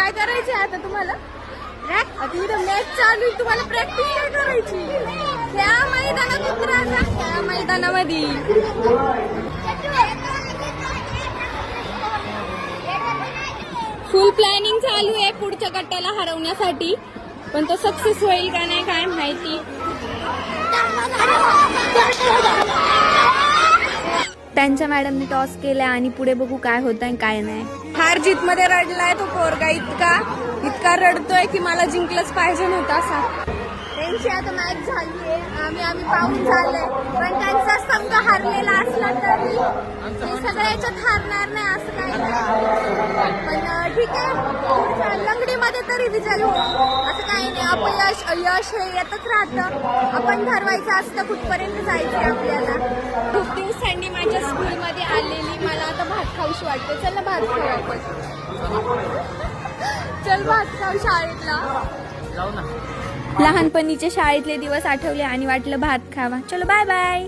काय करायचे आता तुम्हाला? आता इथं मॅच चालू आहे, तुम्हाला प्रॅक्टिस काय करायची? त्या मैदानात उतरायचा, त्या मैदानामध्ये. फुल प्लॅनिंग चालू आहे पुढच्या गटाला हरवण्यासाठी, पण तो सक्सेस होईल का नाही काय माहिती. त्यांच्या मॅडमने टॉस केला आणि पुढे बघू काय होत आहे काय नाही. हार जीत मध्ये रडलाय तो पोरगा, इतका रडतोय की मला जिंकलंच पाहिजे नव्हतं असा. त्यांची आता मॅच झाली आहे, आम्ही पाहून चाललंय, पण त्यांचा संघ हरलेला असला तरी ते सगळ्याच्यात हारणार नाही असं काही नाही. पण ठीक आहे, पुढच्या लंगडीमध्ये तरी विजय हो असं काही नाही. अपयश यश हे येतच राहतं, आपण ठरवायचं असतं कुठपर्यंत जायचं आपल्याला. खूप दिवसांनी माझ्या स्कूलमध्ये आलेली, मला आता भात खाऊशी वाटते. चल ना भात खाऊ आपण. चल भात खाऊ शाळेतला. लहानपणीचे शाळेतले दिवस आठवले आणि वाटलं भात खावा. चलो बाय बाय.